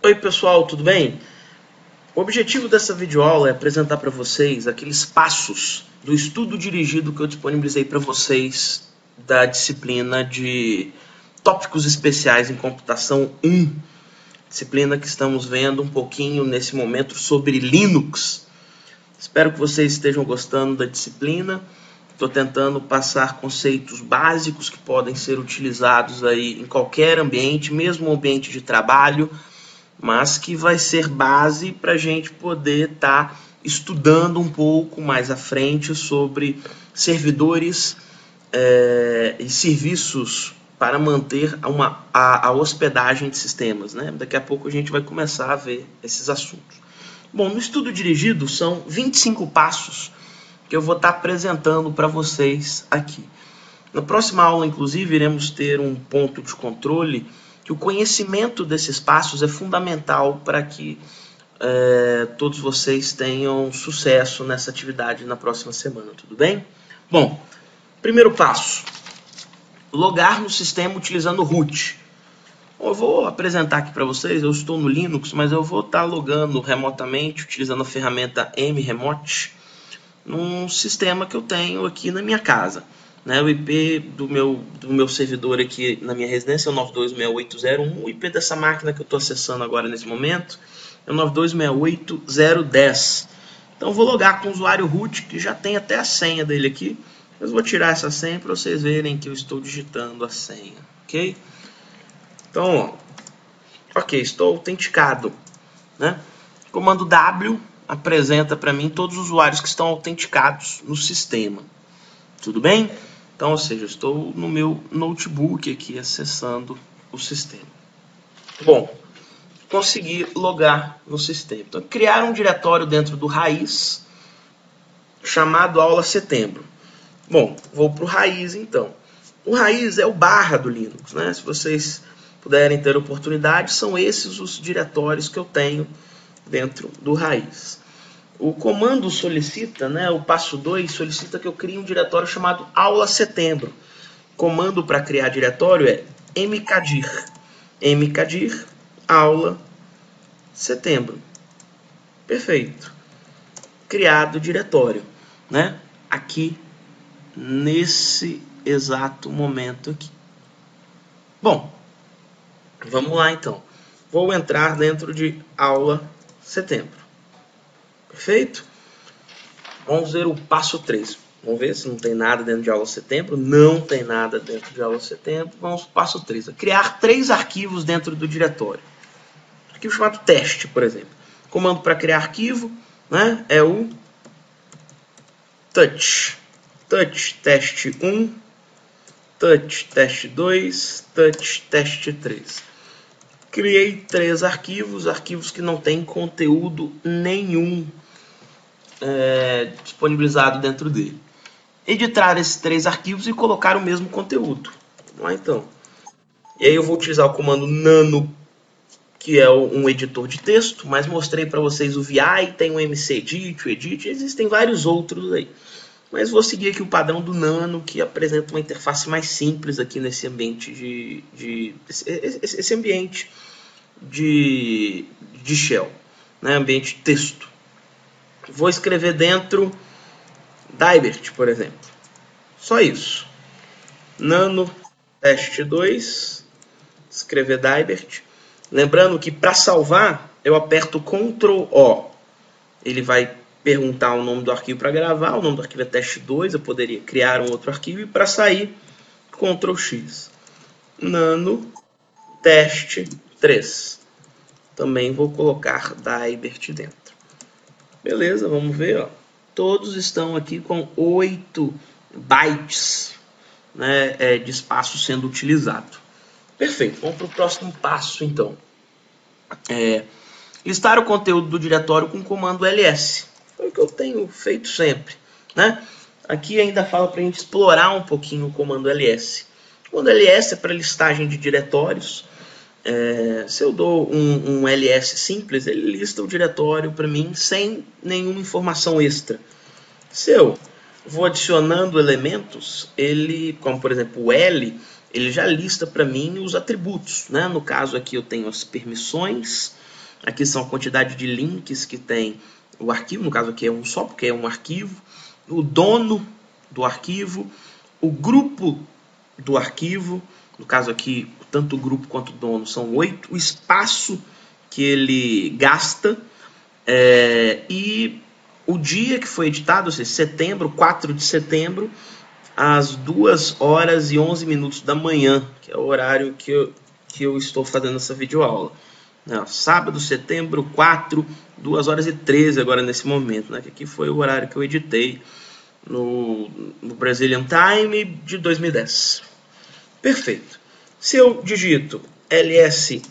Oi pessoal, tudo bem? O objetivo dessa videoaula é apresentar para vocês aqueles passos do estudo dirigido que eu disponibilizei para vocês da disciplina de Tópicos Especiais em Computação 1, disciplina que estamos vendo um pouquinho nesse momento sobre Linux. Espero que vocês estejam gostando da disciplina. Estou tentando passar conceitos básicos que podem ser utilizados aí em qualquer ambiente, mesmo ambiente de trabalho, mas que vai ser base para a gente poder estar estudando um pouco mais à frente sobre servidores e serviços para manter a hospedagem de sistemas, né? Daqui a pouco a gente vai começar a ver esses assuntos. Bom, no estudo dirigido são 25 passos que eu vou estar apresentando para vocês aqui. Na próxima aula, inclusive, iremos ter um ponto de controle que o conhecimento desses passos é fundamental para que todos vocês tenham sucesso nessa atividade na próxima semana, tudo bem? Bom, primeiro passo, logar no sistema utilizando o root. Bom, eu vou apresentar aqui para vocês, eu estou no Linux, mas eu vou estar logando remotamente, utilizando a ferramenta mremote, num sistema que eu tenho aqui na minha casa. O IP do meu servidor aqui na minha residência é o 9268.0.1. O IP dessa máquina que eu estou acessando agora nesse momento é o 9268.0.10. Então vou logar com o usuário root, que já tem até a senha dele aqui. Mas vou tirar essa senha para vocês verem que eu estou digitando a senha. Ok? Então, ok, estou autenticado. Comando W apresenta para mim todos os usuários que estão autenticados no sistema. Tudo bem? Então, ou seja, eu estou no meu notebook aqui acessando o sistema. Bom, consegui logar no sistema. Então, criar um diretório dentro do raiz chamado aula setembro. Bom, vou para o raiz então. O raiz é o barra do Linux, né? Se vocês puderem ter oportunidade, são esses os diretórios que eu tenho dentro do raiz. O comando solicita, o passo 2, solicita que eu crie um diretório chamado aula setembro. O comando para criar diretório é mkdir. mkdir aula setembro. Perfeito. Criado o diretório, aqui nesse exato momento aqui. Bom, vamos lá então. Vou entrar dentro de aula setembro. Perfeito? Vamos ver o passo 3. Vamos ver se não tem nada dentro de aula setembro. Não tem nada dentro de aula setembro. Vamos para o passo 3. Criar 3 arquivos dentro do diretório. Arquivo chamado teste, por exemplo. Comando para criar arquivo é o touch. Touch teste 1, touch teste 2, touch teste 3. Criei 3 arquivos que não têm conteúdo nenhum disponibilizado dentro dele. Editar esses 3 arquivos e colocar o mesmo conteúdo. Vamos lá então. E aí eu vou utilizar o comando nano, que é um editor de texto, mas mostrei para vocês o VI, tem o mcedit, o edit, existem vários outros aí. Mas vou seguir aqui o padrão do nano, que apresenta uma interface mais simples aqui nesse ambiente esse ambiente de shell, ambiente de texto. Vou escrever dentro Dibert, por exemplo. Só isso. Nano teste 2, escrever Dibert. Lembrando que para salvar, eu aperto Ctrl O. Ele vai perguntar o nome do arquivo para gravar. O nome do arquivo é teste 2. Eu poderia criar um outro arquivo. E para sair, Ctrl X. Nano teste 3. Também vou colocar Dibert dentro. Beleza, vamos ver. Todos estão aqui com 8 bytes de espaço sendo utilizado. Perfeito, vamos para o próximo passo então. Listar o conteúdo do diretório com o comando ls. É o que eu tenho feito sempre. Aqui ainda fala para a gente explorar um pouquinho o comando ls. O comando ls é para listagem de diretórios. Se eu dou um ls simples, ele lista o diretório para mim sem nenhuma informação extra. Se eu vou adicionando elementos, como por exemplo o L, ele já lista para mim os atributos. No caso aqui eu tenho as permissões, Aqui são a quantidade de links que tem o arquivo, no caso aqui é um só, porque é um arquivo, o dono do arquivo, o grupo do arquivo, no caso aqui, tanto o grupo quanto o dono são 8, o espaço que ele gasta, e o dia que foi editado, ou seja, setembro, 4 de setembro, às 2 horas e 11 minutos da manhã, que é o horário que eu estou fazendo essa videoaula. Sábado, setembro, 4, 2 horas e 13 agora nesse momento, né? Que aqui foi o horário que eu editei no Brazilian Time de 2010. Perfeito. Se eu digito LSA,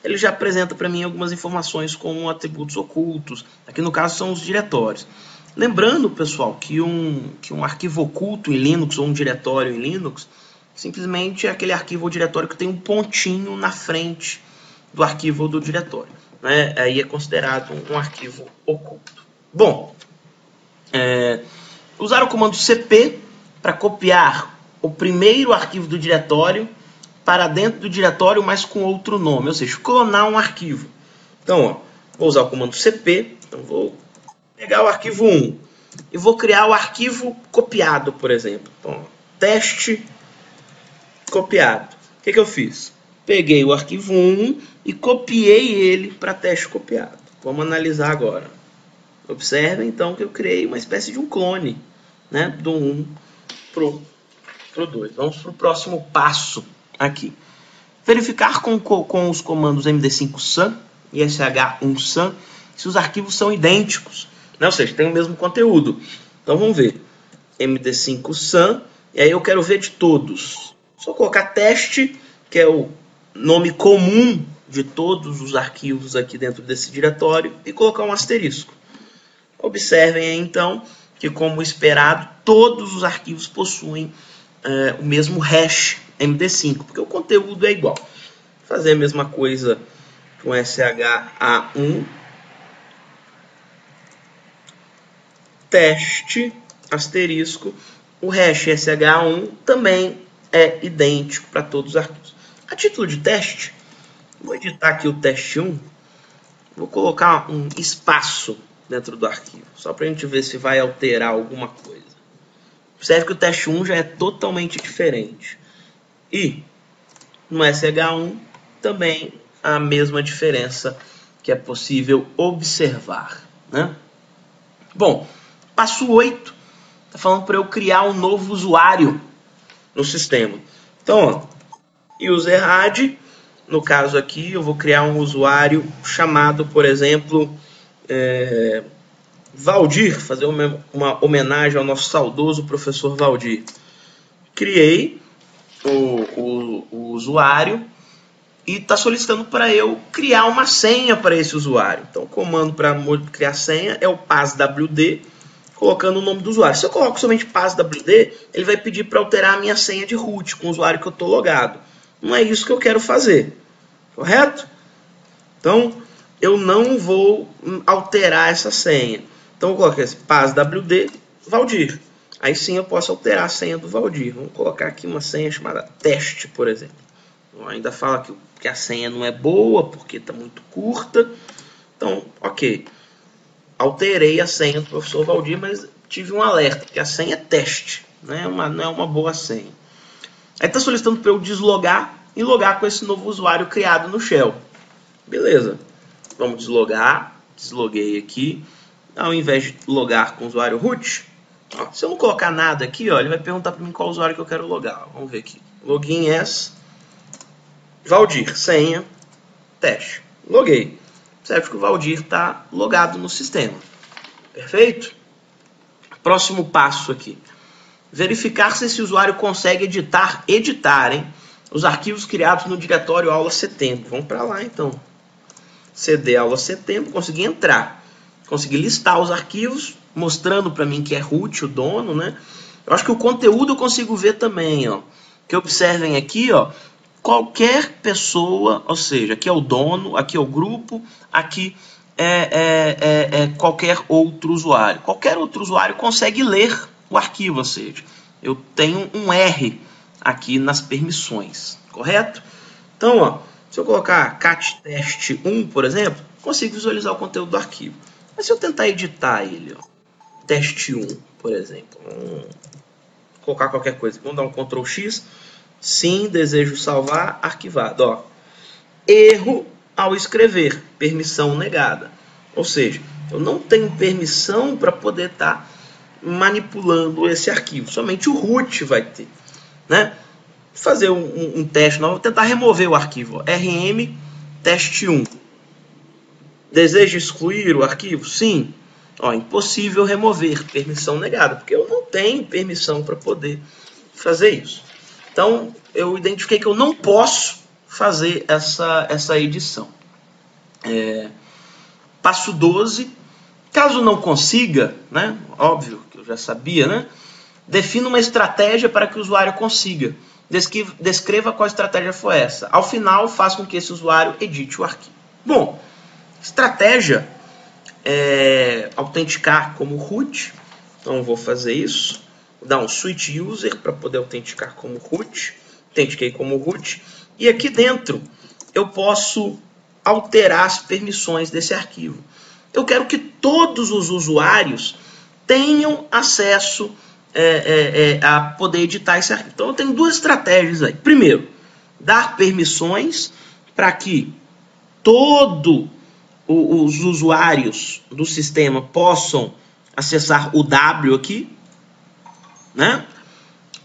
ele já apresenta para mim algumas informações como atributos ocultos. Aqui no caso são os diretórios. Lembrando, pessoal, que um arquivo oculto em Linux ou um diretório em Linux simplesmente é aquele arquivo ou diretório que tem um pontinho na frente do arquivo ou do diretório, né? Aí é considerado um arquivo oculto. Bom, usar o comando cp para copiar o primeiro arquivo do diretório para dentro do diretório, mas com outro nome, ou seja, clonar um arquivo. Então, vou usar o comando cp, então vou pegar o arquivo 1 e vou criar o arquivo copiado, por exemplo. Então, teste copiado. O que eu fiz? Peguei o arquivo 1 e copiei ele para teste copiado. Vamos analisar agora. Observem, então, que eu criei uma espécie de um clone, né, do 1 pro 2. Vamos para o próximo passo aqui. Verificar com os comandos md5sun e sh1sun se os arquivos são idênticos, né? Ou seja, tem o mesmo conteúdo. Então vamos ver. md5sun, e aí eu quero ver de todos. Só colocar teste, que é o nome comum de todos os arquivos aqui dentro desse diretório, e colocar um asterisco. Observem aí, então, que como esperado, todos os arquivos possuem o mesmo hash MD5, porque o conteúdo é igual. Vou fazer a mesma coisa com SHA1, teste, asterisco, o hash SHA1 também é idêntico para todos os arquivos. A título de teste, vou editar aqui o teste 1, vou colocar um espaço dentro do arquivo, só para a gente ver se vai alterar alguma coisa. Observe que o teste 1 já é totalmente diferente. E no SH1 também a mesma diferença que é possível observar, né? Bom, passo 8 está falando para eu criar um novo usuário no sistema. Então, user_add, no caso aqui eu vou criar um usuário chamado, por exemplo, Valdir, fazer uma homenagem ao nosso saudoso professor Valdir. Criei o usuário e está solicitando para eu criar uma senha para esse usuário. Então, o comando para criar senha é o passwd, colocando o nome do usuário. Se eu coloco somente passwd, ele vai pedir para alterar a minha senha de root com o usuário que eu estou logado. Não é isso que eu quero fazer, correto? Então, eu não vou alterar essa senha. Então, eu coloco esse passwd Valdir. Aí sim eu posso alterar a senha do Valdir. Vamos colocar aqui uma senha chamada teste, por exemplo. Eu ainda fala que a senha não é boa, porque está muito curta. Então, ok. Alterei a senha do professor Valdir, mas tive um alerta, que a senha é teste. Não é uma boa senha. Aí está solicitando para eu deslogar e logar com esse novo usuário criado no shell. Beleza. Vamos deslogar. Desloguei aqui. Ao invés de logar com o usuário root, se eu não colocar nada aqui, ele vai perguntar para mim qual usuário que eu quero logar. Vamos ver aqui. Login as Valdir, senha, teste. Loguei. Observe que o Valdir está logado no sistema. Perfeito? Próximo passo aqui. Verificar se esse usuário consegue editar os arquivos criados no diretório aula setembro. Vamos para lá então. CD aula setembro, consegui entrar. Consegui listar os arquivos, mostrando para mim que é root, o dono, né? Eu acho que o conteúdo eu consigo ver também, ó. Que observem aqui, ó, qualquer pessoa, ou seja, aqui é o dono, aqui é o grupo, aqui é qualquer outro usuário. Qualquer outro usuário consegue ler o arquivo, ou seja, eu tenho um R aqui nas permissões, correto? Então, ó, Se eu colocar cat test1, por exemplo, consigo visualizar o conteúdo do arquivo. Mas se eu tentar editar ele, ó, test1, por exemplo, vamos colocar qualquer coisa, vamos dar um Ctrl X, sim, desejo salvar, arquivado, ó. Erro ao escrever, permissão negada. Ou seja, eu não tenho permissão para poder estar manipulando esse arquivo, somente o root vai ter, né? Vou fazer um teste novo, vou tentar remover o arquivo, ó. rm test1. Deseja excluir o arquivo? Sim. Ó, impossível remover, permissão negada, porque eu não tenho permissão para poder fazer isso. Então, eu identifiquei que eu não posso fazer essa edição. Passo 12. Caso não consiga, né, óbvio que eu já sabia, né, defina uma estratégia para que o usuário consiga. Descreva qual estratégia foi essa. Ao final, faça com que esse usuário edite o arquivo. Bom, estratégia é autenticar como root. Então, eu vou fazer isso. Vou dar um switch user para poder autenticar como root. Autentiquei como root. E aqui dentro, eu posso alterar as permissões desse arquivo. Eu quero que todos os usuários tenham acesso a poder editar esse arquivo. Então, eu tenho duas estratégias aí. Primeiro, dar permissões para que todos os usuários do sistema possam acessar o W aqui, né?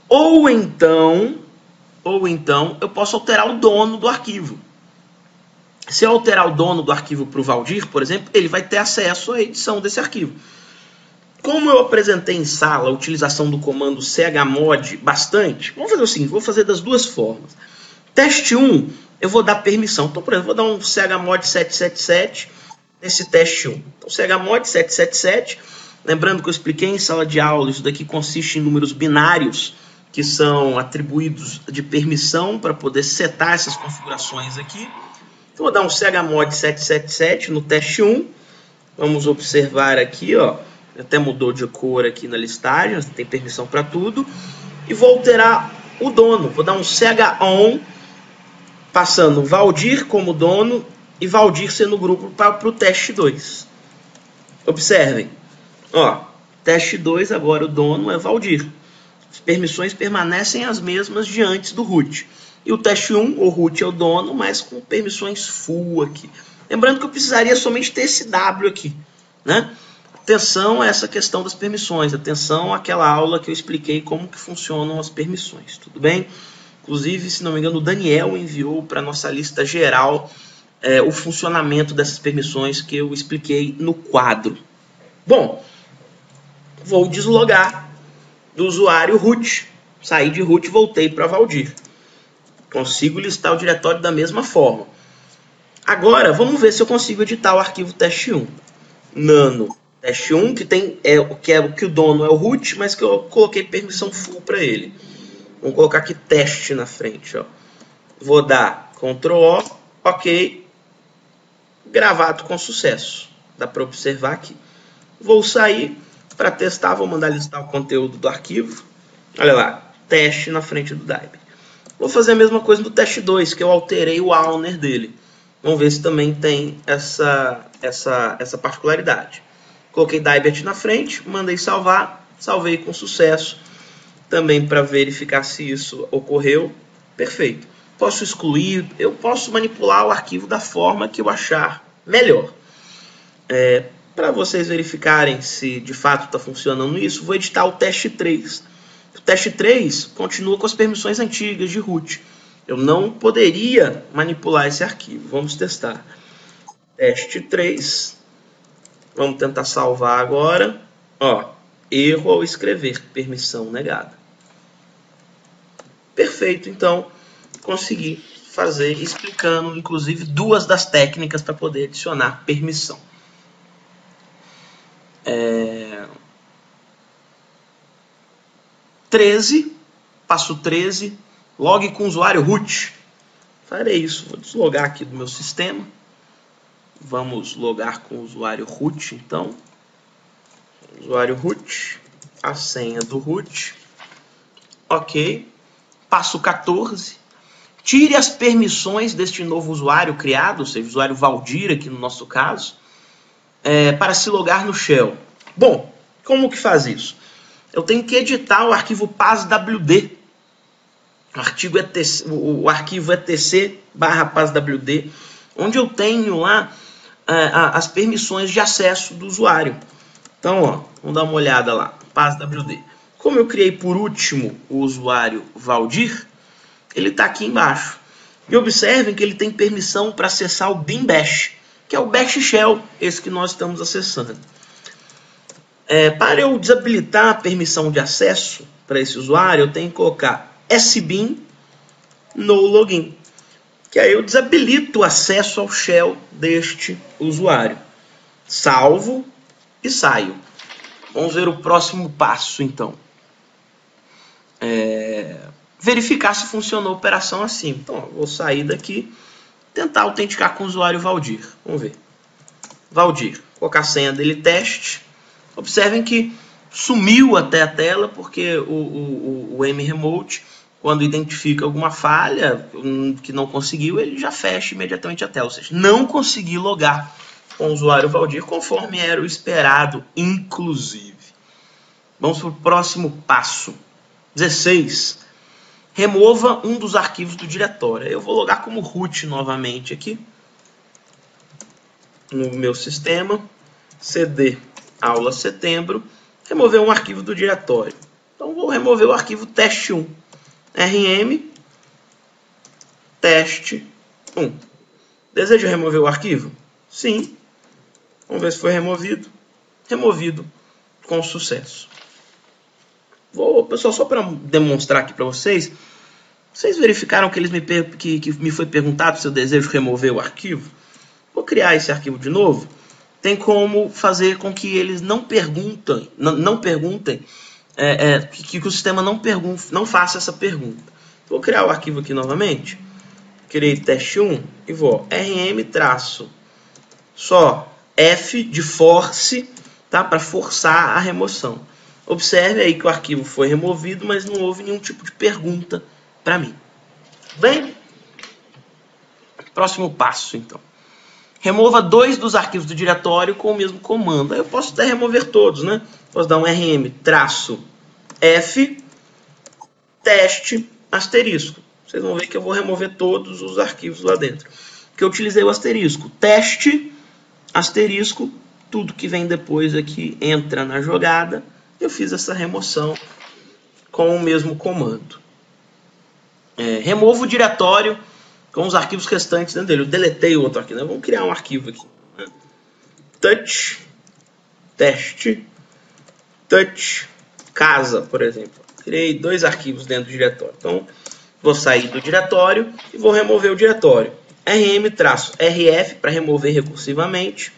Ou então eu posso alterar o dono do arquivo. Se eu alterar o dono do arquivo para o Valdir, por exemplo, ele vai ter acesso à edição desse arquivo. Como eu apresentei em sala a utilização do comando chmod bastante, vamos fazer o seguinte, vou fazer das duas formas. Teste 1, eu vou dar permissão. Então, por exemplo, vou dar um chmod 777 nesse teste 1. Então, chmod 777, lembrando que eu expliquei em sala de aula, isso daqui consiste em números binários, que são atribuídos de permissão para poder setar essas configurações aqui. Então, vou dar um chmod 777 no teste 1. Vamos observar aqui, ó, até mudou de cor aqui na listagem, tem permissão para tudo. E vou alterar o dono. Vou dar um chon, passando Valdir como dono e Valdir sendo grupo para o teste 2. Observem, ó, teste 2 agora o dono é Valdir. As permissões permanecem as mesmas de antes do root. E o teste 1, o root é o dono, mas com permissões full aqui. Lembrando que eu precisaria somente ter esse W aqui, né? Atenção a essa questão das permissões. Atenção àquela aula que eu expliquei como que funcionam as permissões. Tudo bem? Inclusive, se não me engano, o Daniel enviou para a nossa lista geral o funcionamento dessas permissões que eu expliquei no quadro. Bom, vou deslogar do usuário root. Saí de root e voltei para Valdir. Consigo listar o diretório da mesma forma. Agora, vamos ver se eu consigo editar o arquivo teste1. Nano teste1, que o dono é o root, mas que eu coloquei permissão full para ele. Vamos colocar aqui teste na frente. Ó. Vou dar Ctrl O, OK. Gravado com sucesso. Dá para observar aqui. Vou sair para testar, vou mandar listar o conteúdo do arquivo. Olha lá, teste na frente do Dyber. Vou fazer a mesma coisa no teste 2, que eu alterei o owner dele. Vamos ver se também tem essa particularidade. Coloquei Dybert na frente, mandei salvar, salvei com sucesso. Também para verificar se isso ocorreu. Perfeito. Posso excluir, eu posso manipular o arquivo da forma que eu achar melhor. Para vocês verificarem se de fato está funcionando isso, vou editar o teste 3. O teste 3 continua com as permissões antigas de root. Eu não poderia manipular esse arquivo. Vamos testar. Teste 3. Vamos tentar salvar agora. Ó, erro ao escrever, permissão negada. Perfeito, então consegui fazer explicando, inclusive, duas das técnicas para poder adicionar permissão. Passo 13, log com o usuário root. Farei isso, vou deslogar aqui do meu sistema. Vamos logar com o usuário root, então. Usuário root, a senha do root. OK. Passo 14, tire as permissões deste novo usuário criado, ou seja, o usuário Valdir aqui no nosso caso, para se logar no shell. Bom, como que faz isso? Eu tenho que editar o arquivo passwd. O arquivo etc/passwd, onde eu tenho lá as permissões de acesso do usuário. Então, ó, vamos dar uma olhada lá, passwd. Como eu criei por último o usuário Valdir, ele está aqui embaixo. E observem que ele tem permissão para acessar o bin bash, que é o bash shell, esse que nós estamos acessando. Para eu desabilitar a permissão de acesso para esse usuário, eu tenho que colocar sbin no login, que aí eu desabilito o acesso ao shell deste usuário. Salvo e saio. Vamos ver o próximo passo, então. Verificar se funcionou a operação assim. Então, ó, vou sair daqui, tentar autenticar com o usuário Valdir. Vamos ver. Valdir, colocar a senha dele, teste. Observem que sumiu até a tela, porque o mremote, quando identifica alguma falha que não conseguiu, ele já fecha imediatamente a tela. Ou seja, não consegui logar com o usuário Valdir, conforme era o esperado, inclusive. Vamos para o próximo passo. 16. Remova um dos arquivos do diretório. Eu vou logar como root novamente aqui, no meu sistema. cd aula setembro. Remover um arquivo do diretório. Então, vou remover o arquivo teste1. rm teste1. Deseja remover o arquivo? Sim. Vamos ver se foi removido. Removido com sucesso. Pessoal, só para demonstrar aqui para vocês, vocês verificaram que que me foi perguntado se eu desejo remover o arquivo? Vou criar esse arquivo de novo. Tem como fazer com que eles não perguntem, que o sistema não faça essa pergunta. Vou criar o arquivo aqui novamente. Criei teste1 e vou rm só f de force, tá? Para forçar a remoção. Observe aí que o arquivo foi removido, mas não houve nenhum tipo de pergunta para mim. Bem, próximo passo, então. Remova 2 dos arquivos do diretório com o mesmo comando. Aí eu posso até remover todos, né? Posso dar um rm-f teste asterisco. Vocês vão ver que eu vou remover todos os arquivos lá dentro. Porque eu utilizei o asterisco. Teste asterisco, tudo que vem depois aqui entra na jogada. Eu fiz essa remoção com o mesmo comando. Removo o diretório com os arquivos restantes dentro dele. Eu deletei o outro arquivo. Né? Vamos criar um arquivo aqui. Né? Touch, teste, touch, casa, por exemplo. Criei 2 arquivos dentro do diretório. Então, vou sair do diretório e vou remover o diretório. rm-rf para remover recursivamente.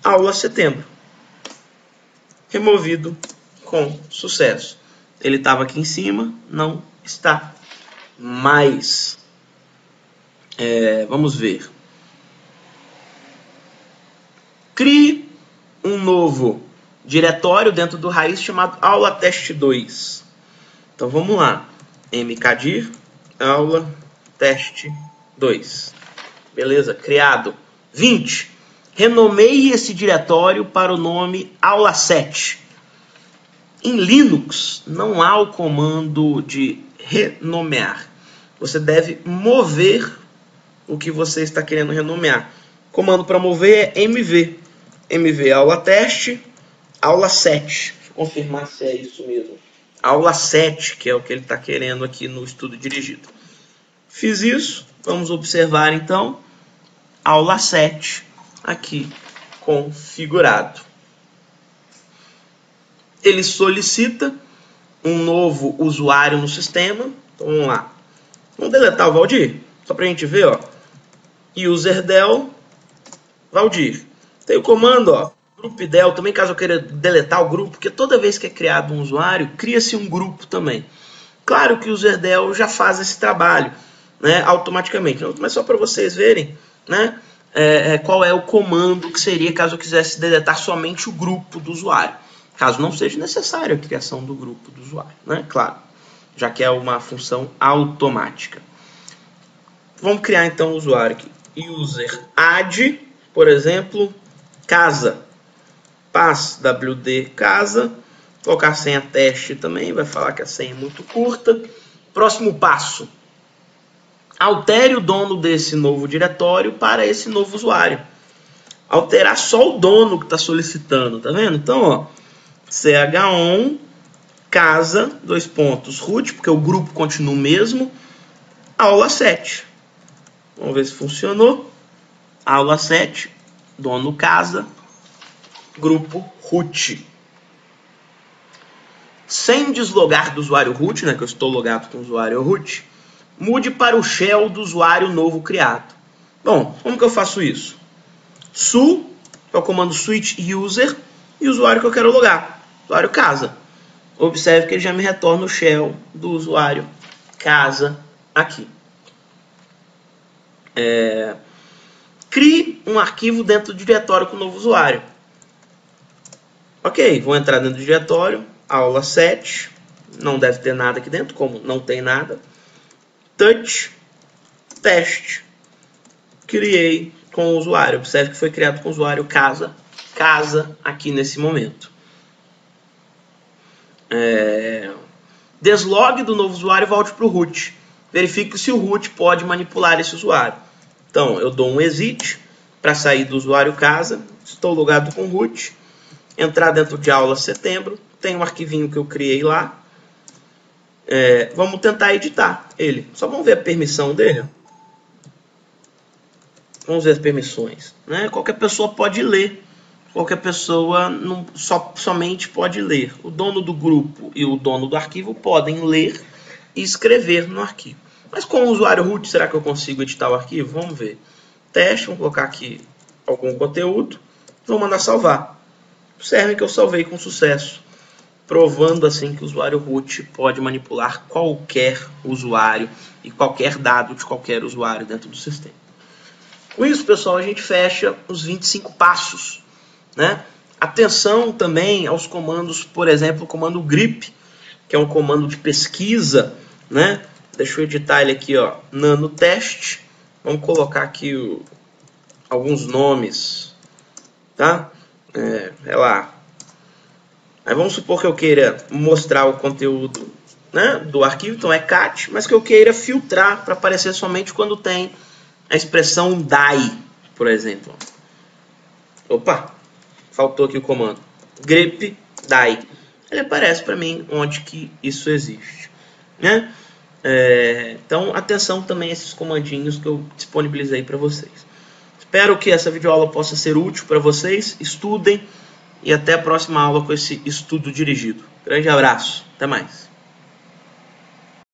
Aula setembro. Removido com sucesso. Ele estava aqui em cima, não está mais. Vamos ver. Crie um novo diretório dentro do raiz chamado aula teste 2. Então vamos lá. mkdir aula teste 2. Beleza? Criado. 20. Renomeie esse diretório para o nome aula 7. Em Linux não há o comando de renomear. Você deve mover o que você está querendo renomear. O comando para mover é mv. mv aula teste, aula 7. Deixa eu confirmar se é isso mesmo. Aula 7, que é o que ele está querendo aqui no estudo dirigido. Fiz isso. Vamos observar então. Aula 7 aqui configurado. Ele solicita um novo usuário no sistema. Então vamos lá. Vamos deletar o Valdir. Só para a gente ver, ó. Userdel Valdir. Tem o comando, ó, groupdel, também caso eu queira deletar o grupo, porque toda vez que é criado um usuário, cria-se um grupo também. Claro que o userdel já faz esse trabalho, né, automaticamente, mas só para vocês verem, né, qual é o comando que seria caso eu quisesse deletar somente o grupo do usuário. Caso não seja necessária a criação do grupo do usuário, né, claro, já que é uma função automática. Vamos criar então o usuário aqui. User add, por exemplo, casa. Pass wd casa. Colocar a senha teste também, vai falar que a senha é muito curta. Próximo passo. Altere o dono desse novo diretório para esse novo usuário. Alterar só o dono que está solicitando, tá vendo? Então, ó, chon casa, root, porque o grupo continua o mesmo, aula 7. Vamos ver se funcionou. Aula 7, dono casa, grupo root. Sem deslogar do usuário root, né, que eu estou logado com o usuário root, mude para o shell do usuário novo criado. Bom, como que eu faço isso? Su, que é o comando switch user, e o usuário que eu quero logar, usuário casa. Observe que ele já me retorna o shell do usuário casa aqui. Crie um arquivo dentro do diretório com o novo usuário. Ok, vou entrar dentro do diretório, aula 7, não deve ter nada aqui dentro, como não tem nada. Touch, teste, criei com o usuário. Observe que foi criado com o usuário casa aqui nesse momento. Deslogue do novo usuário e volte para o root. Verifique se o root pode manipular esse usuário. Então, eu dou um exit para sair do usuário casa. Estou logado com o root. Entrar dentro de aula setembro. Tem um arquivinho que eu criei lá. Vamos tentar editar ele. Só vamos ver a permissão dele. Vamos ver as permissões. Né? Qualquer pessoa pode ler. Qualquer pessoa somente pode ler. O dono do grupo e o dono do arquivo podem ler e escrever no arquivo. Mas com o usuário root, será que eu consigo editar o arquivo? Vamos ver. Teste, vamos colocar aqui algum conteúdo. Vou mandar salvar. Observem que eu salvei com sucesso. Provando assim que o usuário root pode manipular qualquer usuário e qualquer dado de qualquer usuário dentro do sistema. Com isso, pessoal, a gente fecha os 25 passos. Né? Atenção também aos comandos, por exemplo, o comando grep, que é um comando de pesquisa, né? Deixa eu editar ele aqui, ó, nano teste. Vamos colocar aqui alguns nomes, tá? Lá. Aí vamos supor que eu queira mostrar o conteúdo, né, do arquivo, então é cat, mas que eu queira filtrar para aparecer somente quando tem a expressão die, por exemplo. Opa! Faltou aqui o comando. Grep die. Ele aparece para mim onde que isso existe. Né? Então, atenção também a esses comandinhos que eu disponibilizei para vocês. Espero que essa videoaula possa ser útil para vocês. Estudem e até a próxima aula com esse estudo dirigido. Grande abraço. Até mais.